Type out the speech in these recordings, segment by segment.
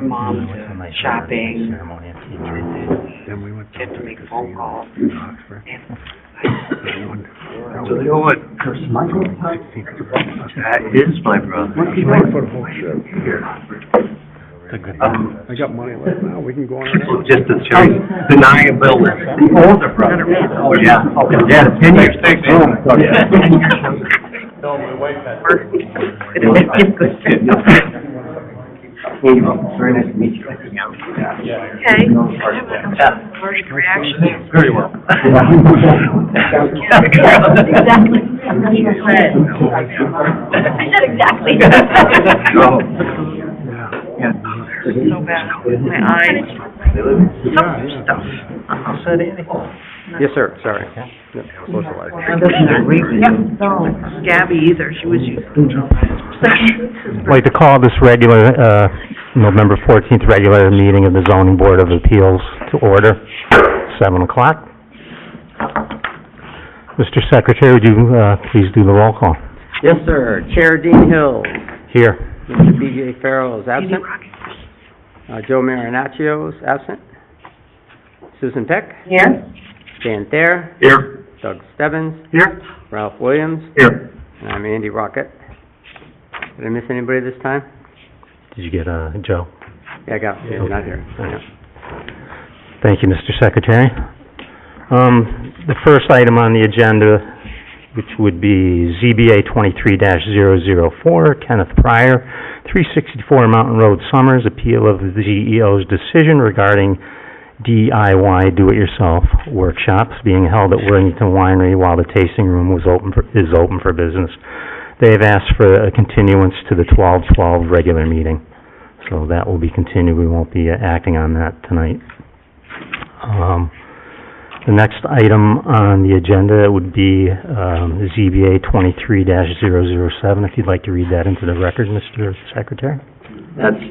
mom to shopping, Then we went kids to make phone calls. to Oxford. So you know what? That is my brother. For the whole trip. It's a good I got money left now, we can go on our So just to show you, deniability. The older brother. Oh, yeah. Okay. Yeah, 10 years. Oh, yeah. No, we wait that. Hey, very nice to meet you. Okay. Yeah. Allergic reaction. Very well. Exactly. I said exactly. No. Yeah. So bad. My eyes. Some stuff. Yes, sir, sorry. Yeah, socialize. Gabby either, she was using. I'd like to call this regular, November 14th regular meeting of the Zoning Board of Appeals to order, 7 o'clock. Mr. Secretary, would you please do the roll call? Yes, sir. Chair Dean Hill. Here. Mr. B.J. Farrell is absent. Joe Marinaccio is absent. Susan Peck. Here? Dan Thayer. Here. Doug Stebbins. Here. Ralph Williams. Here. And I'm Andy Rocket. Did I miss anybody this time? Did you get Joe? Yeah, I got him. He's not here. Yeah. Thank you, Mr. Secretary. The first item on the agenda, which would be ZBA 23-004, Kenneth Pryor, 364 Mountain Road, Summers, appeal of the GEO's decision regarding DIY do-it-yourself workshops being held at Worthington Winery while the tasting room is open for business. They have asked for a continuance to the 12/12 regular meeting, so that will be continued. We won't be acting on that tonight. The next item on the agenda would be ZBA 23-007. If you'd like to read that into the record, Mr. Secretary. That's,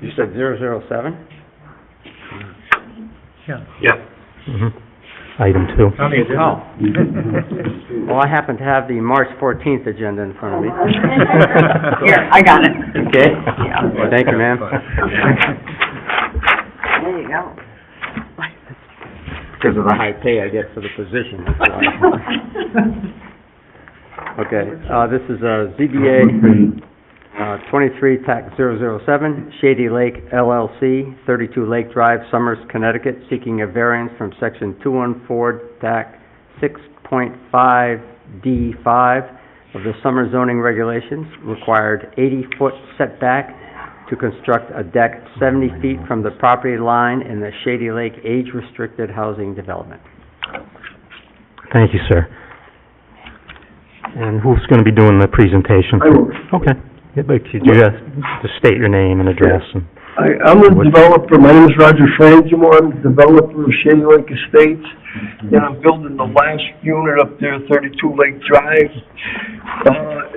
you said 007? Yeah. Item 2. Oh. Well, I happen to have the March 14th agenda in front of me. Here, I got it. Okay? Well, thank you, ma'am. There you go. Because of the high pay I get for the position, that's why. Okay, this is ZBA 23-007, Shady Lake LLC, 32 Lake Drive, Summers, Connecticut, seeking a variance from section 214-6.5D5 of the Summer zoning regulations, required 80-foot setback to construct a deck 70 feet from the property line in the Shady Lake age-restricted housing development. Thank you, sir. And who's going to be doing the presentation? I will. Okay. Yeah, but could you just state your name and address? And I'm a developer. My name is Roger Frangimo. I'm a developer of Shady Lake Estates, and I'm building the last unit up there, 32 Lake Drive.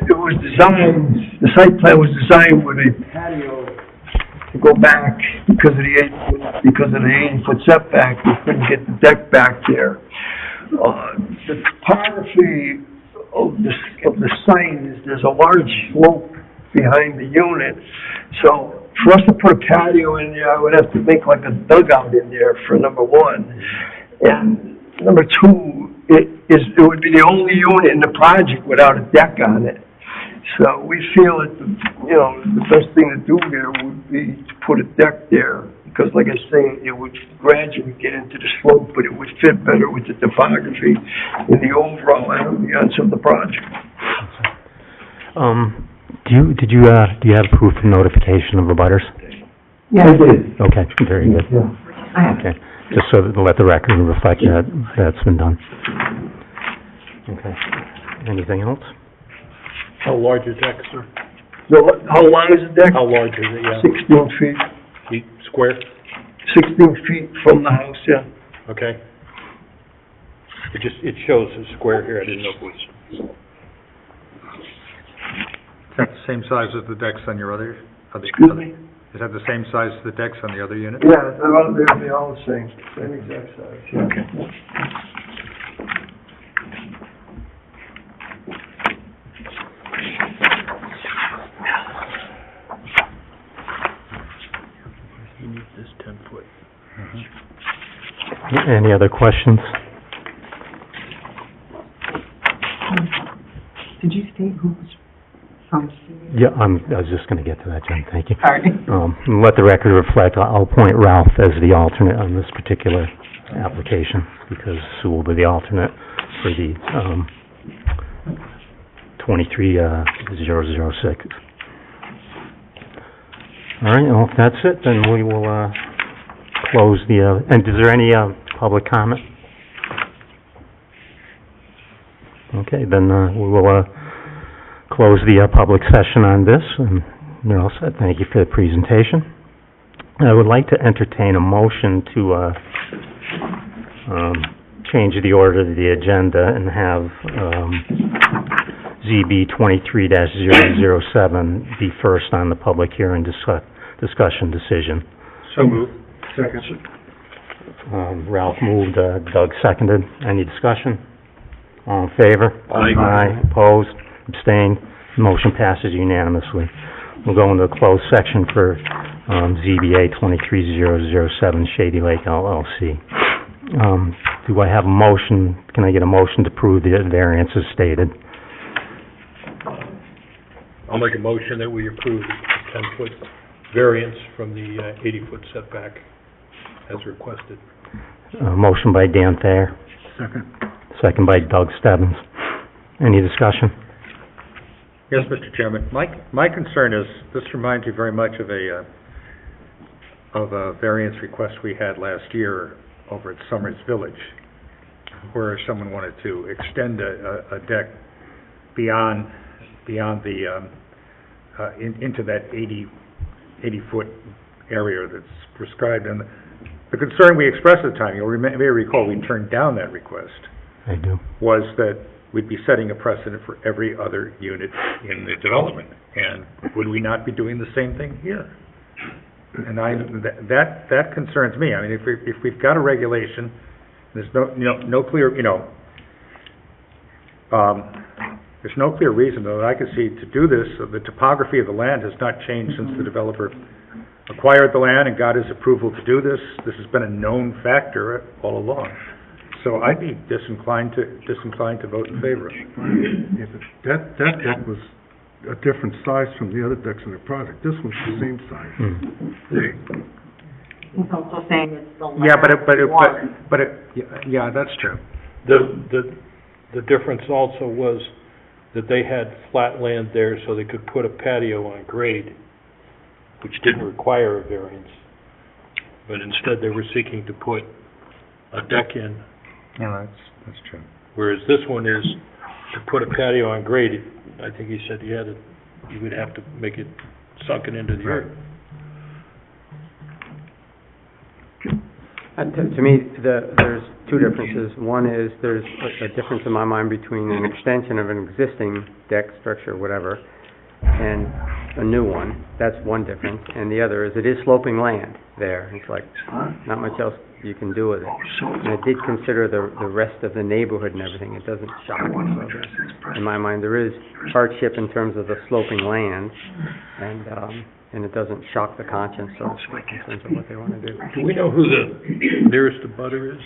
It was designed, the site plan was designed with a patio to go back because of the 80-foot setback. We couldn't get the deck back there. The topography of the site is there's a large slope behind the unit, so for us to put a patio in there, I would have to make like a dugout in there for number one, and number two, it would be the only unit in the project without a deck on it. So we feel that the best thing to do there would be to put a deck there, because like I say, it would gradually get into the slope, but it would fit better with the topography and the overall ambiance of the project. do you have proof of notification of abutters? Yeah, I did. Okay, very good. Yeah. Okay, just so that let the record reflect that that's been done. Okay. Anything else? How large is that, sir? How long is the deck? How large is it, yeah? 16 feet. Feet square? 16 feet from the house, yeah. Okay. It shows a square here, I didn't know if it was. Is that the same size as the decks on your other? Excuse me? Is that the same size as the decks on the other unit? Yeah, they're all the same exact size, yeah. Okay. This 10 foot. Any other questions? Did you state who was from? Yeah, I was just gonna get to that, Jen, thank you. Sorry. Let the record reflect, I'll appoint Ralph as the alternate on this particular application, because Sue will be the alternate for the, 23-006. All right, well, if that's it, then we will, close the, and is there any, public comment? Okay, then, we will, close the, public session on this, and you're all set. Thank you for the presentation. I would like to entertain a motion to, change the order of the agenda and have, ZB 23-007 be first on the public hearing discussion decision. So moved. Second. Ralph moved, Doug seconded. Any discussion? All in favor? Aye. Opposed? Abstained? Motion passes unanimously. We'll go into the closed section for ZBA 23-007 Shady Lake LLC. Do I have a motion? Can I get a motion to approve the variance as stated? I'll make a motion that we approve the 10-foot variance from the 80-foot setback as requested. Motion by Dan Thayer, Second. second by Doug Stebbins. Any discussion? Yes, Mr. Chairman. My concern is, this reminds me very much of a variance request we had last year over at Summers Village, where someone wanted to extend a deck beyond the, into that 80-foot area that's prescribed. And the concern we expressed at the time, you may recall, we turned down that request, I do. was that we'd be setting a precedent for every other unit in the development. And would we not be doing the same thing here? And that concerns me. I mean, if we've got a regulation, there's no clear, there's no clear reason that I could see to do this. The topography of the land has not changed since the developer acquired the land and got his approval to do this. This has been a known factor all along. So I'd be disinclined to vote in favor. Yeah, but that deck was a different size from the other decks in the project. This one's the same size. He's also saying it's the last Yeah, yeah, that's true. The difference also was that they had flat land there, so they could put a patio on grade, which didn't require a variance. But instead, they were seeking to put a deck in, Yeah, that's true. whereas this one is to put a patio on grade. I think he said you would have to make it sunken into the earth. To me, there's two differences. One is there's a difference in my mind between an extension of an existing deck structure, whatever, and a new one. That's one difference. And the other is it is sloping land there. It's like not much else you can do with it. And I did consider the rest of the neighborhood and everything. It doesn't shock. So in my mind, there is hardship in terms of the sloping land, and it doesn't shock the conscience, so to speak, in terms of what they want to do. Do we know who the nearest abutter is?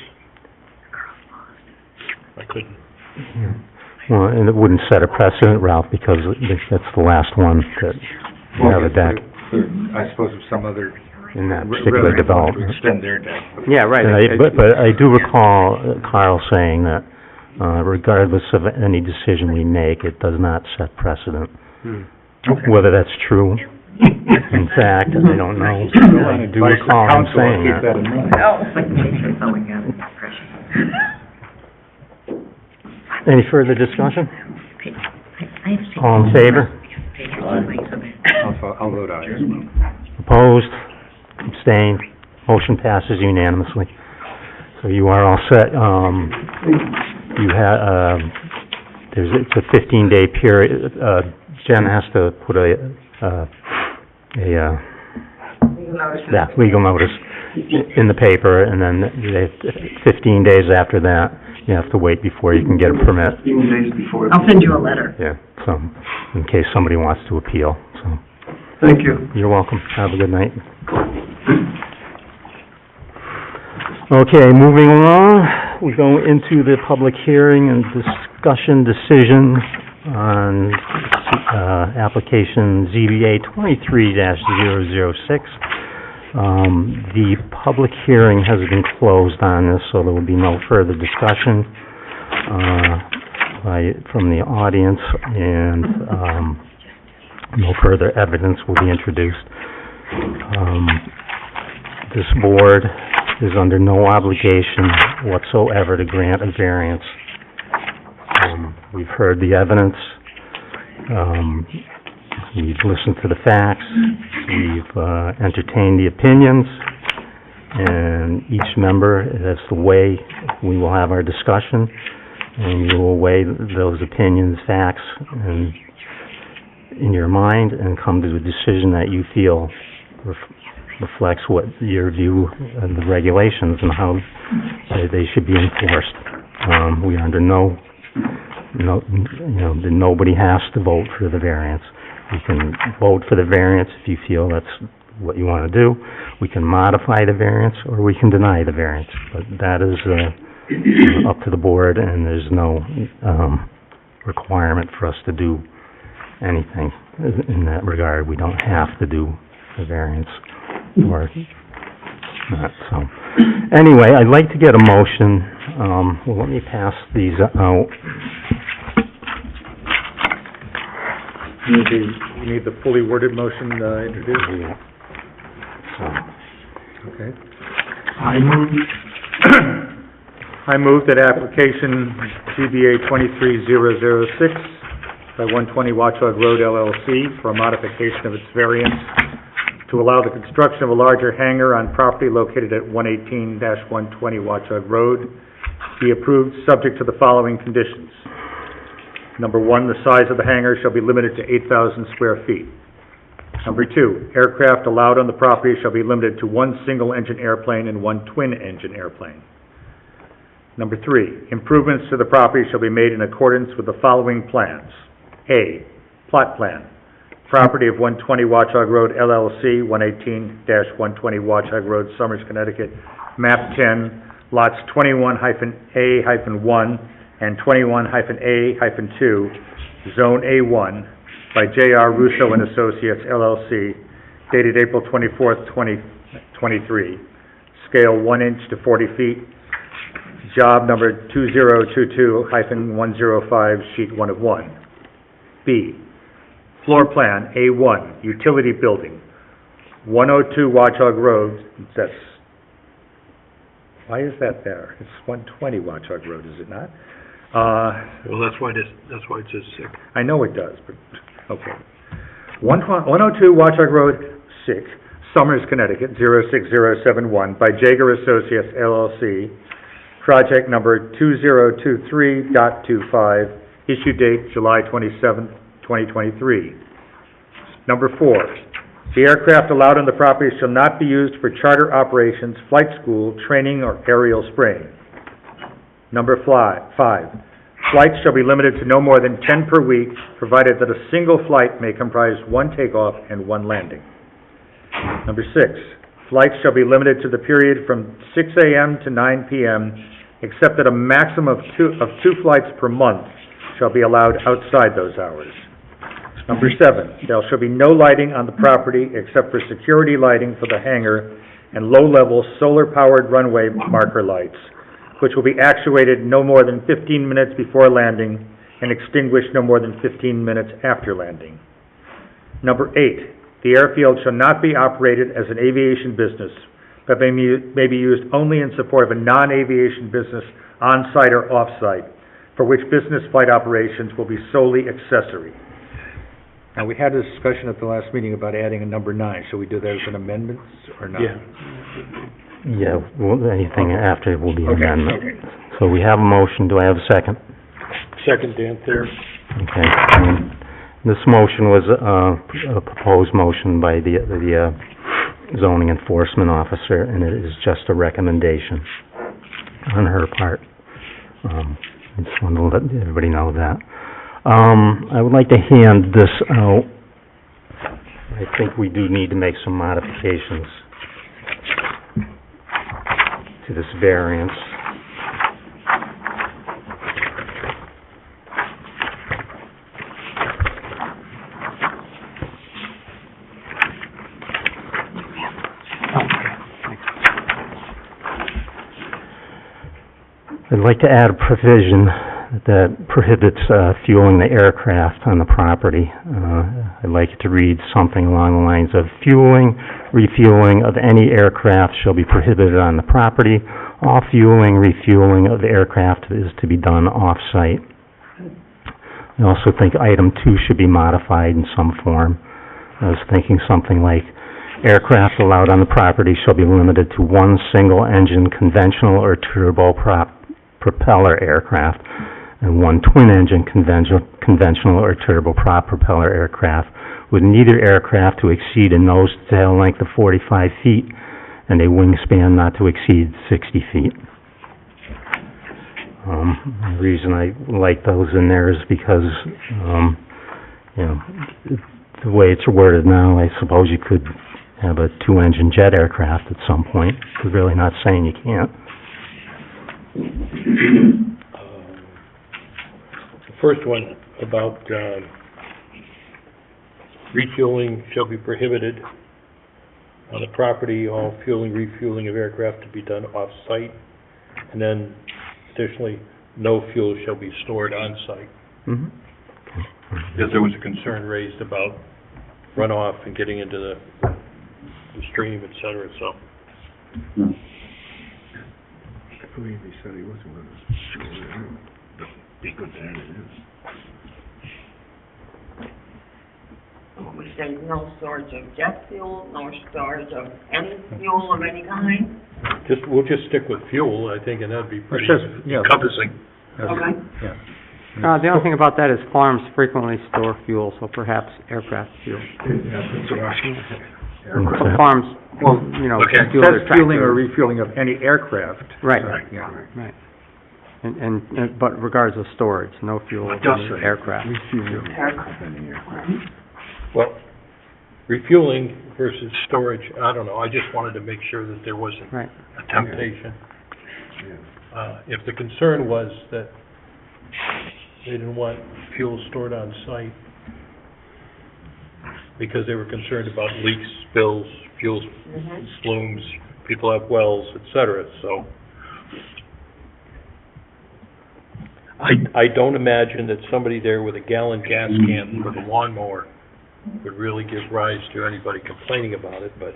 I couldn't. Well, and it wouldn't set a precedent, Ralph, because that's the last one that you have a deck I suppose if some other in that particular development. extend their deck. Yeah, right. But I do recall Carl saying that regardless of any decision we make, it does not set precedent. Whether that's true, in fact, I don't know. I do recall him saying that. Oh, it's like that's all we got. Any further discussion? I have seen. All in favor? I'll vote aye. Opposed? Abstained? Motion passes unanimously. So you are all set. You have, it's a 15-day period. Jen has to put legal notice in the paper, and then 15 days after that, you have to wait before you can get a permit. 15 days before. I'll send you a letter. Yeah, so, in case somebody wants to appeal, so. Thank you. You're welcome. Have a good night. Okay, moving along, we go into the public hearing and discussion decision on, application ZBA 23-006. The public hearing has been closed on this, so there will be no further discussion, from the audience, and, no further evidence will be introduced. This board is under no obligation whatsoever to grant a variance. We've heard the evidence, we've listened to the facts, we've entertained the opinions, and each member, that's the way we will have our discussion, and you will weigh those opinions, facts, and in your mind, and come to a decision that you feel reflects what your view of the regulations and how they should be enforced. We are under nobody has to vote for the variance. You can vote for the variance if you feel that's what you want to do. We can modify the variance, or we can deny the variance, but that is up to the board, and there's no requirement for us to do anything in that regard. We don't have to do the variance or not, so. Anyway, I'd like to get a motion, well, let me pass these out. You need the fully worded motion, introduced? Yeah. So, Okay. I move that application ZBA 23006 by 120 Watchog Road LLC for a modification of its variance to allow the construction of a larger hangar on property located at 118-120 Watchog Road be approved, subject to the following conditions. Number one, the size of the hangar shall be limited to 8,000 square feet. Number two, aircraft allowed on the property shall be limited to one single-engine airplane and one twin-engine airplane. Number three, improvements to the property shall be made in accordance with the following plans. A, plot plan. Property of 120 Watchog Road LLC, 118-120 Watchog Road, Somers, Connecticut, map 10, lots 21-A-1 and 21-A-2, zone A1, by J.R. Russo and Associates LLC, dated April 24th, 2023, scale 1 inch to 40 feet, job number 2022-105, sheet 1 of 1. B, floor plan A1, utility building, 102 Watchog Road, that's, why is that there? It's 120 Watchog Road, is it not? Well, that's why it says 6. I know it does, but, okay. 102 Watchog Road, 6, Somers, Connecticut, 06071, by Jaeger Associates LLC, project number 2023.25, issue date July 27th, 2023. Number 4, the aircraft allowed on the property shall not be used for charter operations, flight school, training, or aerial spraying. Number 5, flights shall be limited to no more than 10 per week, provided that a single flight may comprise 1 takeoff and 1 landing. Number 6, flights shall be limited to the period from 6 a.m. to 9 p.m., except that a maximum of two flights per month shall be allowed outside those hours. Number 7, there shall be no lighting on the property except for security lighting for the hangar and low-level solar-powered runway marker lights, which will be actuated no more than 15 minutes before landing and extinguished no more than 15 minutes after landing. Number 8, the airfield shall not be operated as an aviation business, but may be used only in support of a non-aviation business on-site or off-site, for which business flight operations will be solely accessory. Now, we had a discussion at the last meeting about adding a number 9. Shall we do that as an amendment or not? Yeah, well, anything after will be an Okay, amendment. okay. So we have a motion, do I have a second? Second, Dan Thayer. Okay, this motion was a proposed motion by the zoning enforcement officer, and it is just a recommendation on her part. I just want to let everybody know that. I would like to hand this out. I think we do need to make some modifications to this variance. I'd like to add a provision that prohibits fueling the aircraft on the property. I'd like it to read something along the lines of fueling, refueling of any aircraft shall be prohibited on the property. All fueling, refueling of the aircraft is to be done off-site. I also think item 2 should be modified in some form. I was thinking something like, aircraft allowed on the property shall be limited to one single-engine conventional or turbopropeller aircraft and one twin-engine conventional or turboprop propeller aircraft, with neither aircraft to exceed a nose-to-tail length of 45 feet and a wingspan not to exceed 60 feet. The reason I like those in there is because, you know, the way it's worded now, I suppose you could have a two-engine jet aircraft at some point. We're really not saying you can't. The first one about refueling shall be prohibited on the property, all fueling, refueling of aircraft to be done off-site, and then additionally, no fuel shall be stored on-site. Because there was a concern raised about runoff and getting into the stream, et cetera, so. I believe he said he wasn't gonna show it out. Be good that it is. We say no storage of jet fuel, no storage of any fuel of any kind. We'll just stick with fuel, I think, and that'd be pretty yeah. encompassing. Okay. Yeah. The only thing about that is farms frequently store fuel, so perhaps aircraft fuel. So farms, you know, Okay, fuel their that's fueling or tractor. refueling of any aircraft. Right, Yeah. right. And but regardless of storage, no fuel of any aircraft. Well, refueling versus storage, I don't know, I just wanted to make sure that there wasn't Right. a temptation. If the concern was that they didn't want fuel stored on site because they were concerned about leaks, spills, fuel plumes, people have wells, et cetera, so. I don't imagine that somebody there with a gallon gas can for the lawnmower would really give rise to anybody complaining about it, but.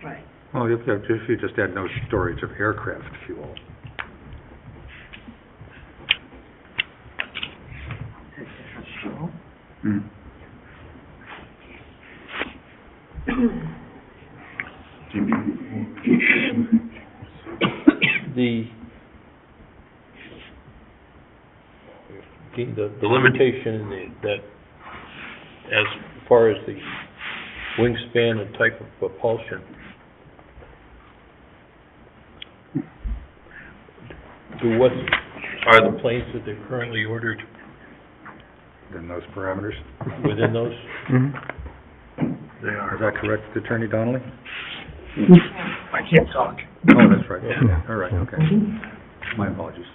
Right. Well, if you just had no storage of aircraft fuel. The limitation that as far as the wingspan and type of propulsion, what are the planes that they've currently ordered Within those parameters. within those? They are. Is that correct, Attorney Donnelly? I can't talk. Oh, that's right. Yeah. All right, okay. My apologies.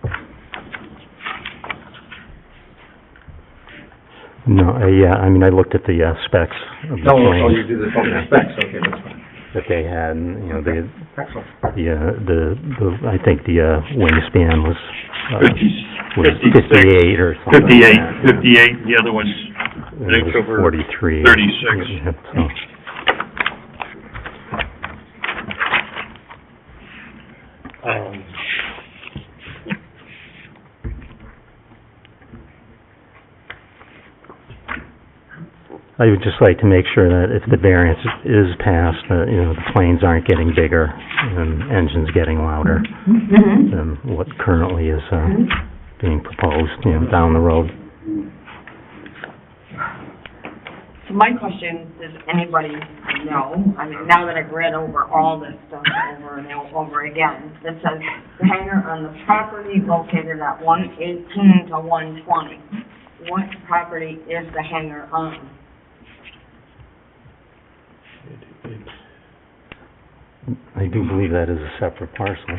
No, I mean, I looked at the specs of the plane you do the specs, okay, that's fine. that they had, and, you know, Excellent. I think the wingspan was 56, 58 or something like that. 58, the other one's, And it was over 43. 36. Yeah, so. I would just like to make sure that if the variance is passed, that, you know, the planes aren't getting bigger and engines getting louder than what currently is being proposed, you know, down the road. So my question, does anybody know, I mean, now that I've read over all this stuff over and over again, it says the hangar on the property located at 118 to 120. What property is the hangar on? I do believe that is a separate parcel.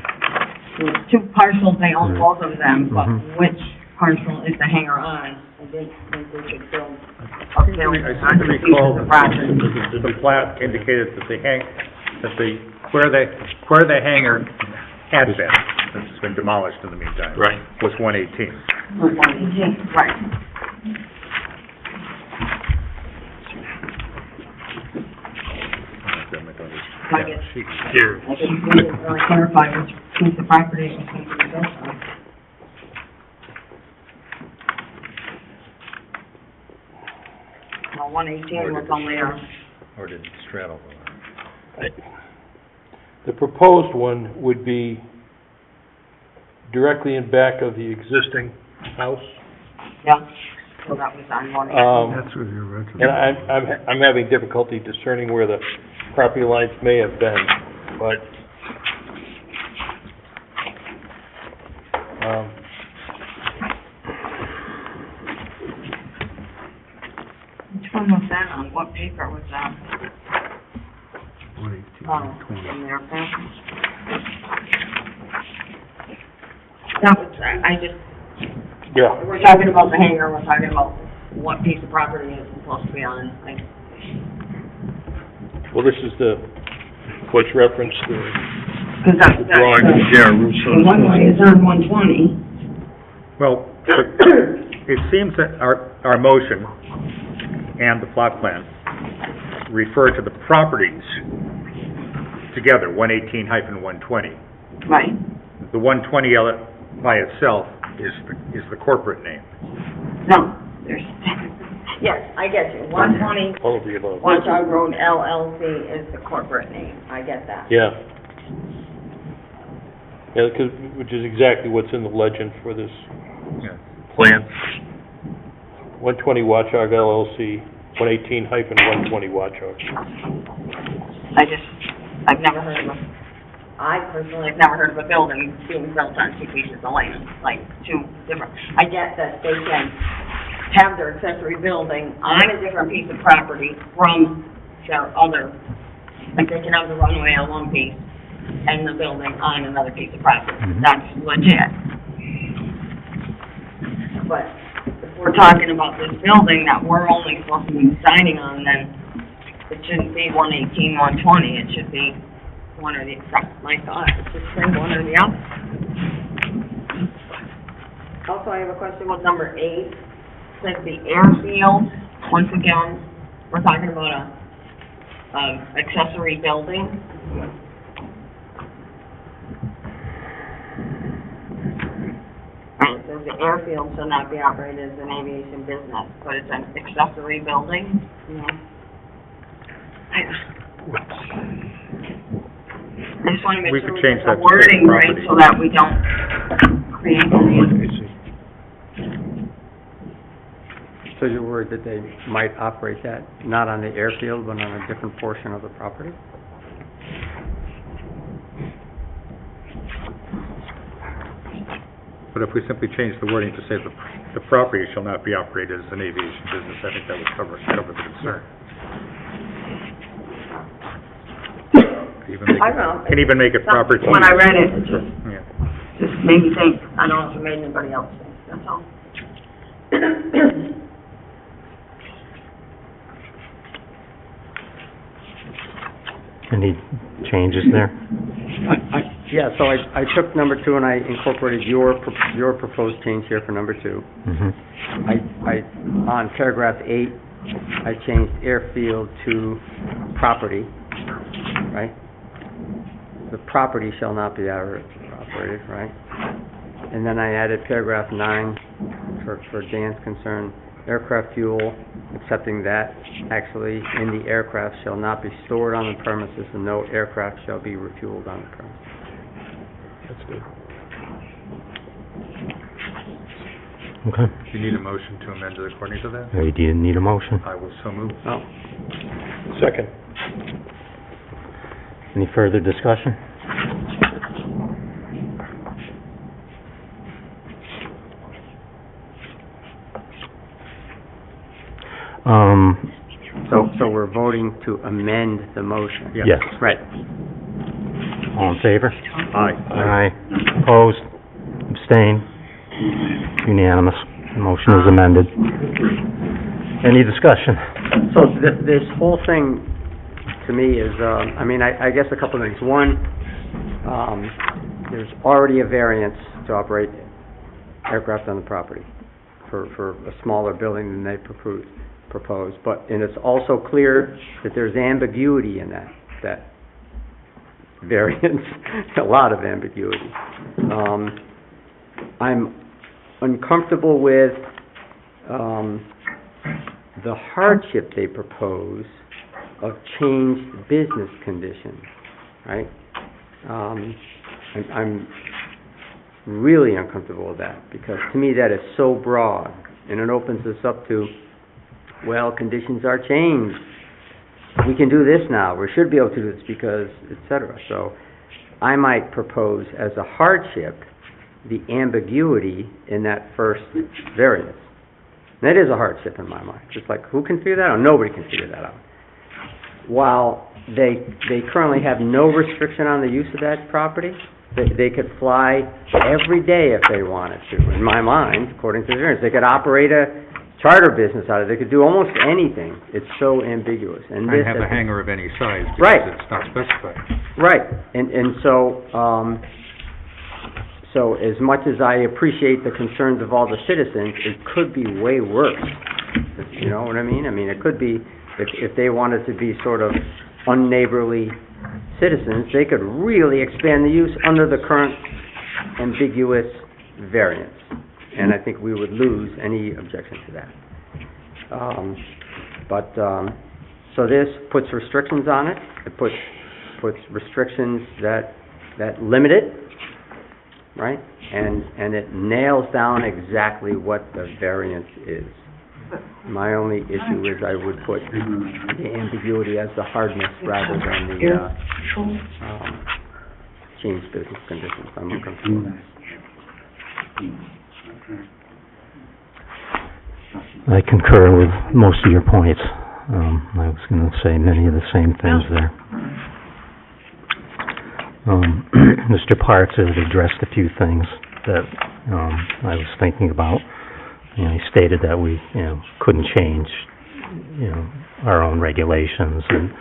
There's two parcels, they own Right. both of them, but Mhm. which parcel is the Hangar on? I didn't think we could build I up seem there to on recall the piece of that property. the plat indicated where the hangar had been, it's been demolished in the meantime. Right. Was 118. Right. I guess, Here. I guess we didn't really clarify which piece of property it was going to be built on. Well, 118 was only Or did it straddle? The proposed one would be directly in back of the existing house. yeah, so that was on 118. That's where the original. And I'm having difficulty discerning where the property lines may have been, but, Which one was that on? What paper was that? 118, Oh, 120. in their paper. That was, I just, yeah. we're talking about the hangar, we're talking about what piece of property it's supposed to be on. Like, Well, this is what's referenced, cause that's, the drawing, yeah, the one way is on 120. Well, it seems that our motion and the plot plan refer to the properties together, 118-120. Right. The 120 by itself is the corporate name. No, there's, yes, I get you. 120 all of the above. Watchdog Road LLC is the corporate name. I get that. Yeah. Yeah, which is exactly what's in the legend for this plan. 120 Watchdog LLC, 118-120 Watchdog. I've never heard of I personally have never heard of a building being built on two pieces of land, like two different. I get that they can have their accessory building on a different piece of property from their other, like they can have the runway on one piece and the building on another piece of property. That's legit. But if we're talking about this building that we're only supposed to be deciding on, then it shouldn't be 118-120, it should be one or the, that's my thought, it should say one or the other. Also, I have a question with number 8, it says the airfield, once again, we're talking about a accessory building. It says the airfield shall not be operated as an aviation business, but it's an accessory building, you know? I just wanna make We sure could we change get the that to wording right property. so that we don't create any. So you're worried that they might operate that, not on the airfield, but on a different portion of the property? But if we simply change the wording to say the property shall not be operated as an aviation business, I think that would cover the concern. I don't know. Can even make it proper to When I use. read it, it Yeah. just made me think, I don't know if it made anybody else think, that's all. Any changes there? Yeah, so I took number 2 and I incorporated your proposed change here for number 2. Mm-hmm. On paragraph 8, I changed airfield to property, right? The property shall not be operated, right? And then I added paragraph 9 for Dan's concern, aircraft fuel, accepting that actually in the aircraft shall not be stored on the premises and no aircraft shall be refueled on the premises. That's good. Okay. Do you need a motion to amend it according to that? Do you need a motion? I will so move. Oh, Second. Any further discussion? so we're voting to amend the motion? Yes. Yes. Right. All in favor? Aye. Aye. Opposed? Abstained? Unanimous. Motion is amended. Any discussion? So this whole thing, to me, is, I guess a couple of things. One, there's already a variance to operate aircraft on the property for a smaller building than they proposed. And it's also clear that there's ambiguity in that variance, a lot of ambiguity. I'm uncomfortable with the hardship they propose of changed business conditions, right? I'm really uncomfortable with that, because to me that is so broad, and it opens us up to, well, conditions are changed. We can do this now, we should be able to do this because, et cetera. So I might propose as a hardship the ambiguity in that first variance. That is a hardship in my mind. Just like, who can figure that out? Nobody can figure that out. While they currently have no restriction on the use of that property, they could fly every day if they wanted to, in my mind, according to the variance. They could operate a charter business out of it. They could do almost anything. It's so ambiguous. And And have a hangar of any size, Right. because it's not specified. Right, and so, so as much as I appreciate the concerns of all the citizens, it could be way worse. You know what I mean? It could be, if they wanted to be sort of unneighborly citizens, they could really expand the use under the current ambiguous variance. And I think we would lose any objection to that. So this puts restrictions on it. It puts restrictions that limit it, right? And it nails down exactly what the variance is. My only issue is I would put the ambiguity as the hardness rather than the changed business conditions. I'm uncomfortable with that. I concur with most of your points. I was going to say many of the same things there. Mr. Parks has addressed a few things that I was thinking about. He stated that we, couldn't change, our own regulations, and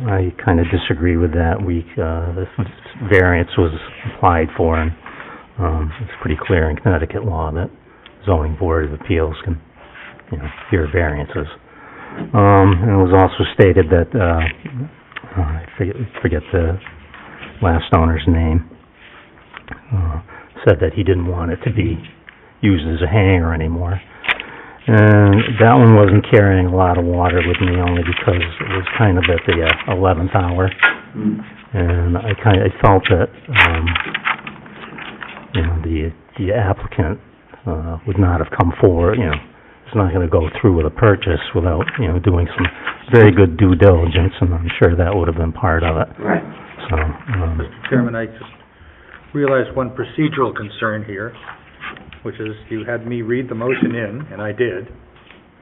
I kind of disagree with that. This variance was applied for, and it's pretty clear in Connecticut law that zoning board of appeals can, hear variances. And it was also stated that, I forget the last owner's name, said that he didn't want it to be used as a hangar anymore. And that one wasn't carrying a lot of water with me, only because it was kind of at the 11th hour. And I felt that, the applicant would not have come forward, it's not going to go through with a purchase without, doing some very good due diligence, and I'm sure that would have been part of it. Right. So, Mr. Chairman, I just realized one procedural concern here, which is you had me read the motion in, and I did,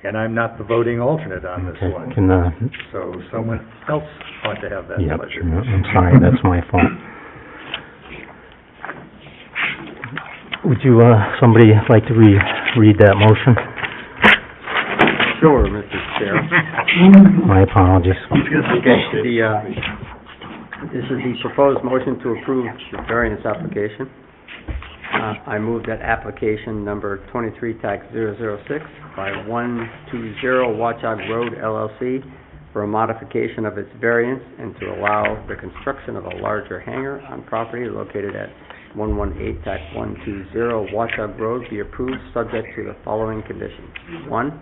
and I'm not the voting alternate on this okay, one. So someone else ought to have that yeah, pleasure. I'm sorry, that's my fault. Would you, somebody like to read that motion? Sure, Mr. Chair. My apologies. Okay, this is the proposed motion to approve the variance application. I move that application number 23-006 by 120 Watchog Road LLC for a modification of its variance and to allow the construction of a larger hangar on property located at 118-120 Watchog Road be approved, subject to the following conditions. 1,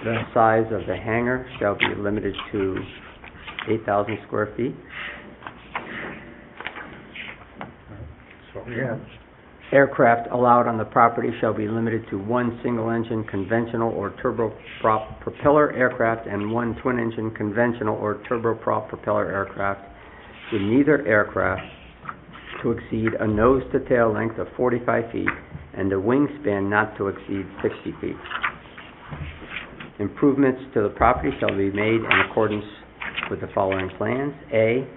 the size of the hangar shall be limited to 8,000 square feet. So, yeah. Aircraft allowed on the property shall be limited to one single-engine conventional or turboprop propeller aircraft and one twin-engine conventional or turboprop propeller aircraft, with neither aircraft to exceed a nose-to-tail length of 45 feet and a wingspan not to exceed 60 feet. Improvements to the property shall be made in accordance with the following plans. A,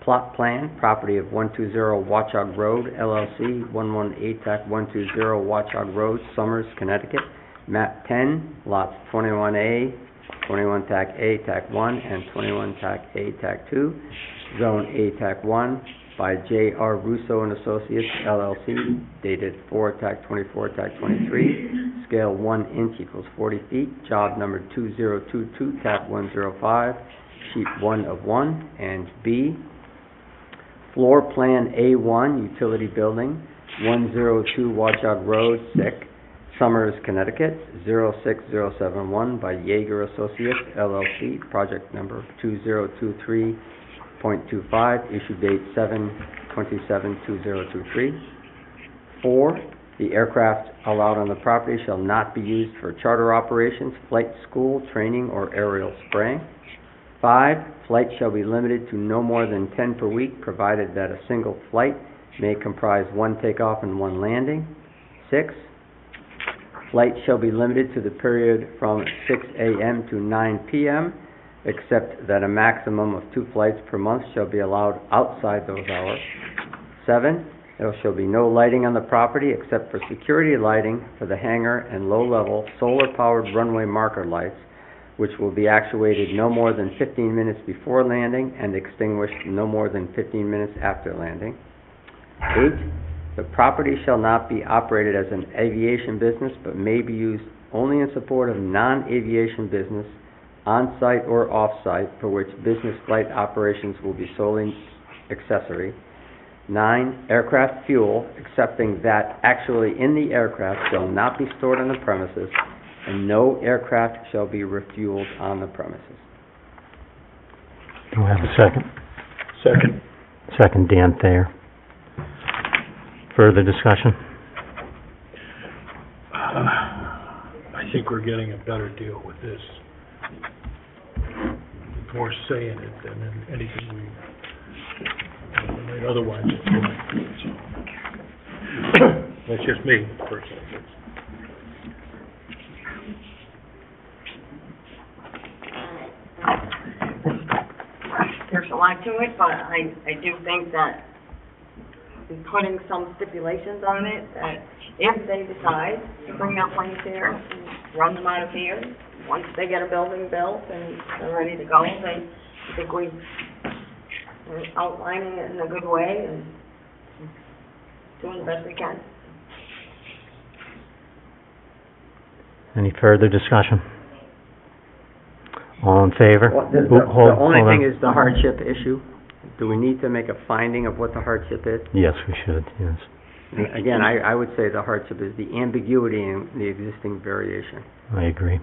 plot plan, property of 120 Watchog Road, LLC, 118 TAC 120 Watchog Road, Somers, Connecticut, map 10, lots 21A, 21 TAC A, TAC 1, and 21 TAC A, TAC 2, zone A, TAC 1, by J.R. Russo and Associates, LLC, dated 4 TAC 24, TAC 23, scale 1 inch equals 40 feet, job number 2022, TAC 105, sheet 1 of 1, and B, floor plan A1, utility building, 102 Watchog Road, SIC, Somers, Connecticut, 06071 by Yeager Associates, LLC, project number 2023.25, issue date 7/27/2023. 4, the aircraft allowed on the property shall not be used for charter operations, flight school, training, or aerial spraying. 5, flights shall be limited to no more than 10 per week, provided that a single flight may comprise 1 takeoff and 1 landing. 6, flights shall be limited to the period from 6 a.m. to 9 p.m., except that a maximum of 2 flights per month shall be allowed outside those hours. 7, there shall be no lighting on the property except for security lighting for the hangar and low-level solar-powered runway marker lights, which will be actuated no more than 15 minutes before landing and extinguished no more than 15 minutes after landing. 8, the property shall not be operated as an aviation business, but may be used only in support of non-aviation business, on-site or off-site, for which business flight operations will be solely accessory. 9, aircraft fuel, excepting that actually in the aircraft, shall not be stored on the premises, and no aircraft shall be refueled on the premises. Do I have a second? Second. Second, Dan Thayer. Further discussion? I think we're getting a better deal with this. More say in it than in anything we might otherwise do. That's just me, personally. There's a lot to it, but I do think that putting some stipulations on it, that if they decide to bring their planes here and run them out of here, once they get a building built and they're ready to go, I think we're outlining it in a good way and doing the best we can. Any further discussion? All in favor? Well, the only thing is the hardship issue. Do we need to make a finding of what the hardship is? Yes, we should, yes. Again, I would say the hardship is the ambiguity in the existing variation. I agree.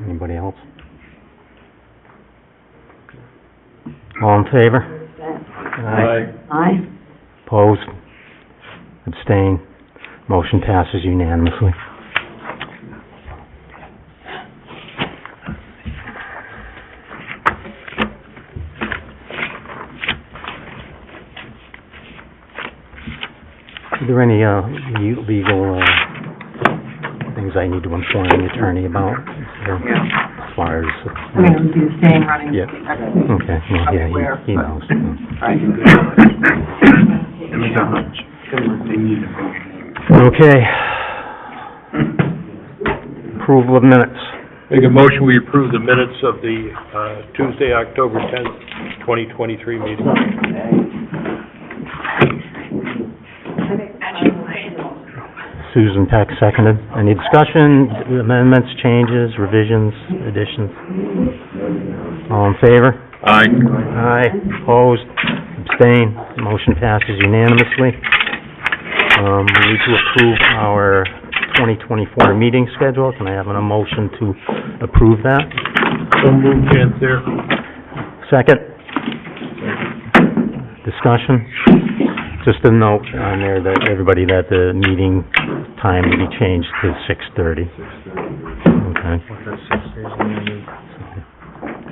Anybody else? All in favor? Aye. Aye. Opposed? Abstained? Motion passes unanimously. Are there any legal things I need to inform the attorney about? As far as... I mean, it would be the same running. Yeah. Okay, well, yeah, he knows. Okay. Approval of minutes. Make a motion, we approve the minutes of the Tuesday, October 10th, 2023 meeting. Susan Peck seconded. Any discussion, amendments, changes, revisions, additions? All in favor? Aye. Aye. Opposed? Abstained? Motion passes unanimously. We need to approve our 2024 meeting schedule. Can I have a motion to approve that? So moved, Dan Thayer. Second? Discussion? Just a note on there that everybody, that the meeting time will be changed to 6:30. Okay.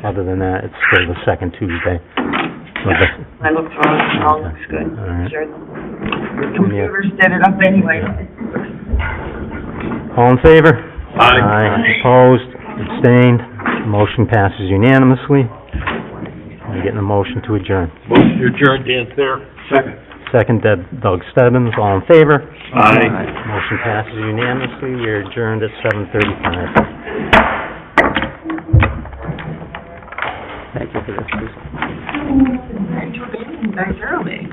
Other than that, it's still the second Tuesday. I looked through it, it all looks good. All right. Sure, the computers set it up anyway. All in favor? Aye. Opposed? Abstained? Motion passes unanimously. Can I get a motion to adjourn? Motion to adjourn, Dan Thayer. Second. Second, Doug Stebbins, all in favor? Aye. Motion passes unanimously. We are adjourned at 7:35. Thank you for this, Susan. Very early.